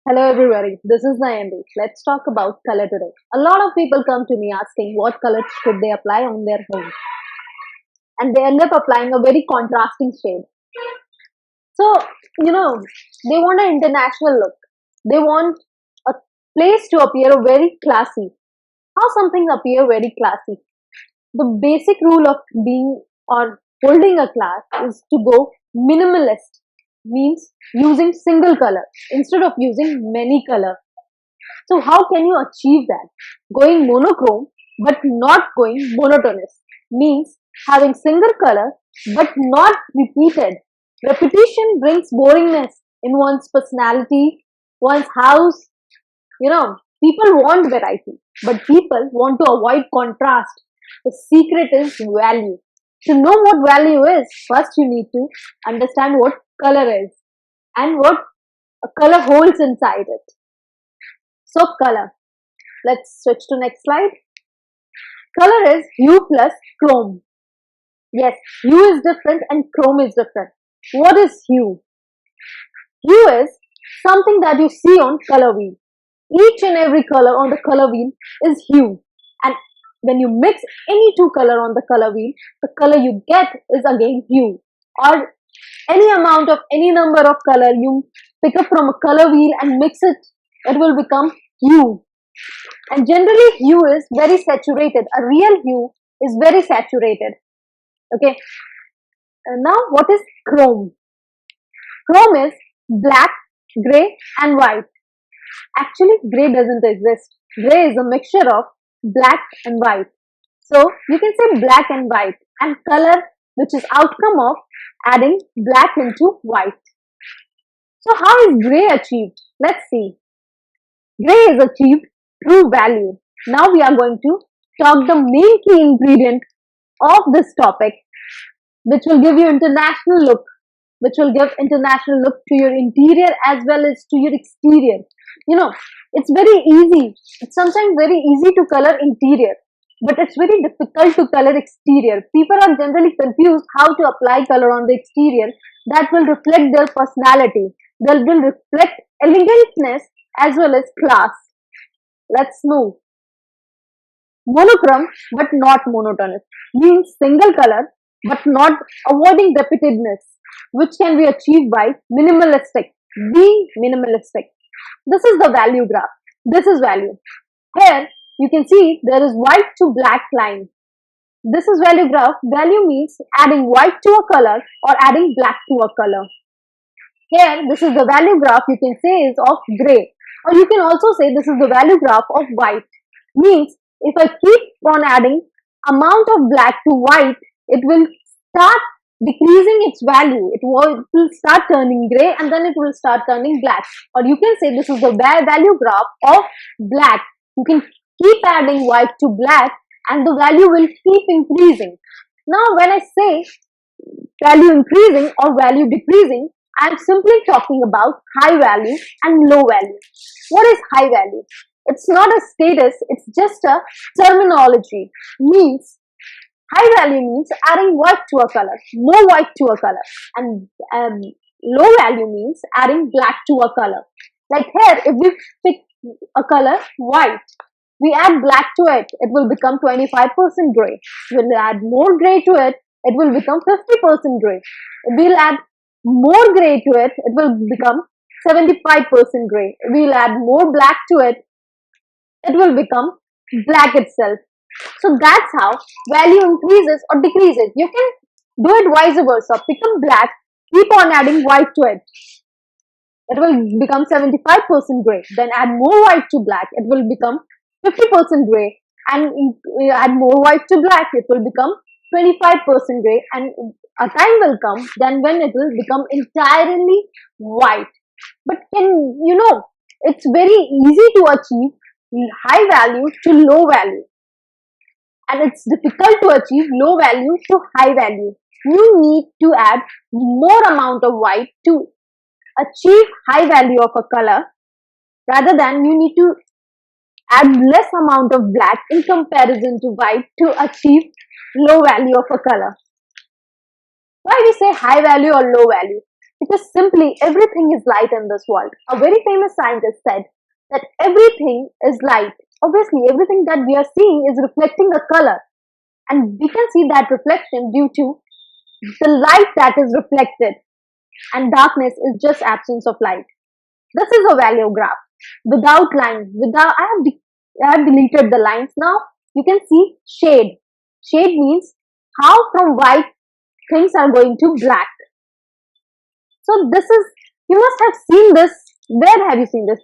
Hello everybody, this is Nayandi. Let's talk about color today. A lot of people come to me asking what color should they apply on their home, and they end up applying a very contrasting shade. So, they want an international look. They want a place to appear very classy. How something appear very classy? The basic rule of being or holding a class is to go minimalist, means using single color instead of using many color. So how can you achieve that? Going monochrome but not going monotonous means having single color but not repeated. Repetition brings boringness in one's personality, one's house. People want variety, but people want to avoid contrast. The secret is value. To know what value is, first you need to understand what color is and what a color holds inside it. So color. Let's switch to next slide. Color is hue plus chrome. Yes, hue is different and chrome is different. What is hue? Hue is something that you see on color wheel. Each and every color on the color wheel is hue. And when you mix any two color on the color wheel, the color you get is again hue. Or any amount of any number of color you pick up from a color wheel and mix it, it will become hue. And generally hue is very saturated. A real hue is very saturated. Okay. And now what is chrome? Chrome is black, gray and white. Actually gray doesn't exist. Gray is a mixture of black and white. So you can say black and white, and color which is outcome of adding black into white. So how is gray achieved? Let's see. Gray is achieved through value. Now we are going to talk the main key ingredient of this topic, which will give you international look, which will give international look to your interior as well as to your exterior. It's very easy. It's sometimes very easy to color interior, but it's very difficult to color exterior. People are generally confused how to apply color on the exterior that will reflect their personality. That will reflect elegantness as well as class. Let's move. Monochrome but not monotonous means single color but not avoiding repetitiveness, which can be achieved by minimalistic. Being minimalistic. This is the value graph. This is value. Here you can see there is white to black line. This is value graph. Value means adding white to a color or adding black to a color. Here this is the value graph, you can say is of gray, or you can also say this is the value graph of white. Means if I keep on adding amount of black to white, it will start decreasing its value. It will start turning gray and then it will start turning black. Or you can say this is the value graph of black. You can keep adding white to black and the value will keep increasing. Now when I say value increasing or value decreasing, I am simply talking about high value and low value. What is high value? It's not a status, it's just a terminology. Means high value means adding white to a color, more white to a color, and low value means adding black to a color. Like here, if we pick a color white, we add black to it, it will become 25% gray. We'll add more gray to it, it will become 50% gray. We'll add more gray to it, it will become 75% gray. We'll add more black to it, it will become black itself. So that's how value increases or decreases. You can do it vice versa. Pick up black, keep on adding white to it. It will become 75% gray. Then add more white to black, it will become 50% gray. And add more white to black, it will become 25% gray. And a time will come then when it will become entirely white. But it's very easy to achieve high value to low value. And it's difficult to achieve low value to high value. You need to add more amount of white to achieve high value of a color, rather than you need to add less amount of black in comparison to white to achieve low value of a color. Why we say high value or low value? Because simply everything is light in this world. A very famous scientist said that everything is light. Obviously, everything that we are seeing is reflecting a color, and we can see that reflection due to the light that is reflected, and darkness is just absence of light. This is a value graph without lines. I have deleted the lines now. You can see shade. Shade means how from white things are going to black. So this is, you must have seen this. Where have you seen this?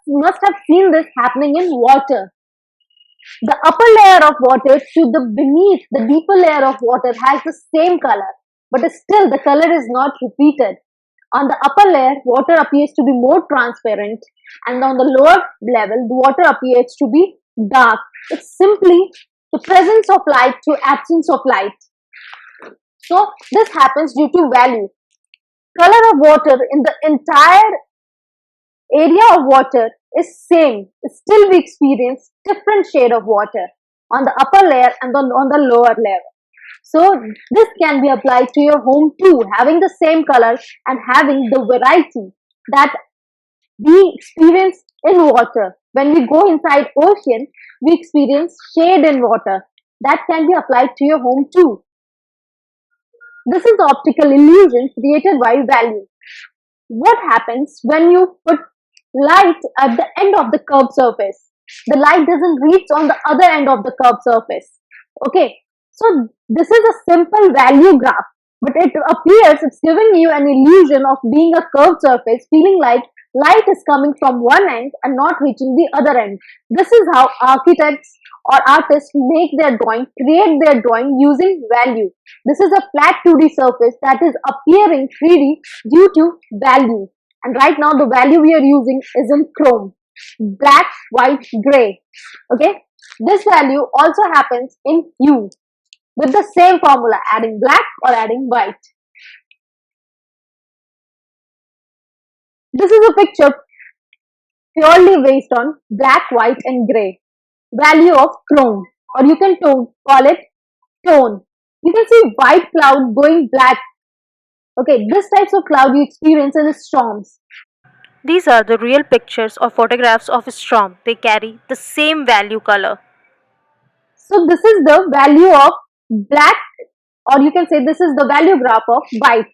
Must have seen this happening in water. The upper layer of water to the beneath, the deeper layer of water has the same color, but still the color is not repeated. On the upper layer, water appears to be more transparent, and on the lower level, the water appears to be dark. It's simply the presence of light to absence of light. So this happens due to value. Color of water in the entire area of water is same. Still we experience different shade of water on the upper layer and on the lower layer. So this can be applied to your home too, having the same color and having the variety that we experience in water. When we go inside ocean, we experience shade in water. That can be applied to your home too. This is the optical illusion created by value. What happens when you put light at the end of the curved surface? The light doesn't reach on the other end of the curved surface. Okay, so this is a simple value graph, but it appears it's giving you an illusion of being a curved surface, feeling like light is coming from one end and not reaching the other end. This is how architects or artists make their drawing, create their drawing using value. This is a flat 2D surface that is appearing 3D due to value. And right now the value we are using is in chrome, black, white, gray. Okay, this value also happens in hue with the same formula, adding black or adding white. This is a picture purely based on black, white and gray. Value of chrome, or you can call it tone. You can see white cloud going black. Okay, this types of cloud you experience in storms. These are the real pictures or photographs of a storm. They carry the same value color. So this is the value of black, or you can say this is the value graph of white.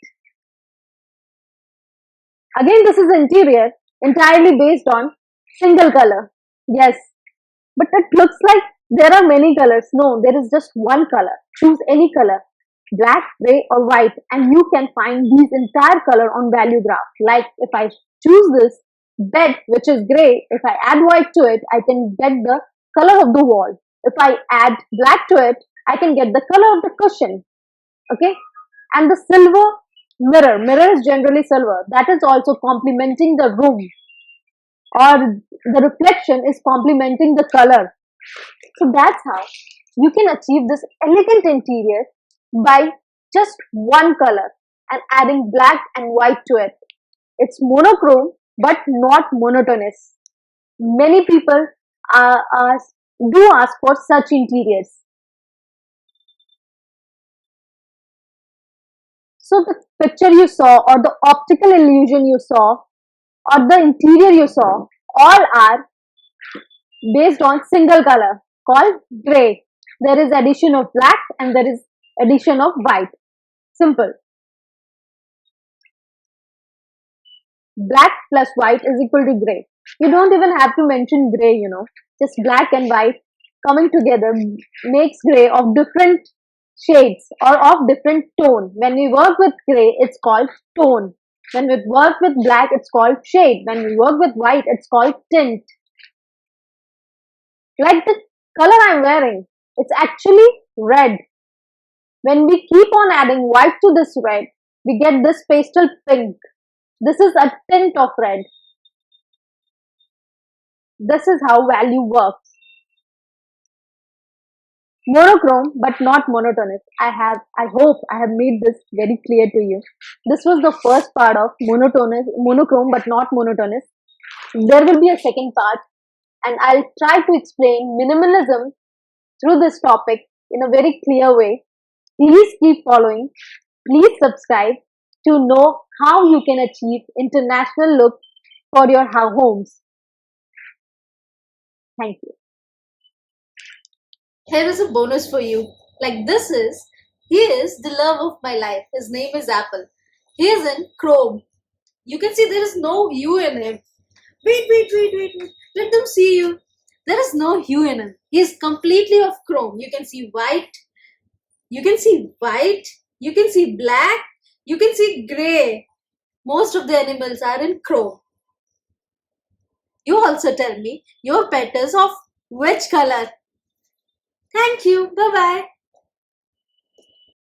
Again, this is interior entirely based on single color. Yes, but it looks like there are many colors. No, there is just one color. Choose any color, black, gray or white, and you can find these entire color on value graph. Like if I choose this bed which is gray, if I add white to it, I can get the color of the wall. If I add black to it, I can get the color of the cushion. Okay, and the silver mirror is generally silver. That is also complementing the room, or the reflection is complementing the color. So that's how you can achieve this elegant interior by just one color and adding black and white to it. It's monochrome but not monotonous. Many people do ask for such interiors. So the picture you saw, or the optical illusion you saw, or the interior you saw, all are based on single color called gray. There is addition of black and there is addition of white. Simple. Black plus white is equal to gray. You don't even have to mention gray, Just black and white coming together makes gray of different shades or of different tone. When we work with gray, it's called tone. When we work with black, it's called shade. When we work with white, it's called tint. Like the color I'm wearing, it's actually red. When we keep on adding white to this red, we get this pastel pink. This is a tint of red. This is how value works. Monochrome but not monotonous. I hope I have made this very clear to you. This was the first part of monochrome but not monotonous. There will be a second part, and I'll try to explain minimalism through this topic in a very clear way. Please keep following. Please subscribe. to know how you can achieve international look for your homes. Thank you. Here is a bonus for you. He is the love of my life. His name is Apple. He is in Chrome. You can see there is no hue in him. Wait. Let them see you. There is no hue in him. He is completely of Chrome. You can see white. You can see white. You can see black. You can see gray. Most of the animals are in Chrome. You also tell me your pet is of which color? Thank you. Bye bye.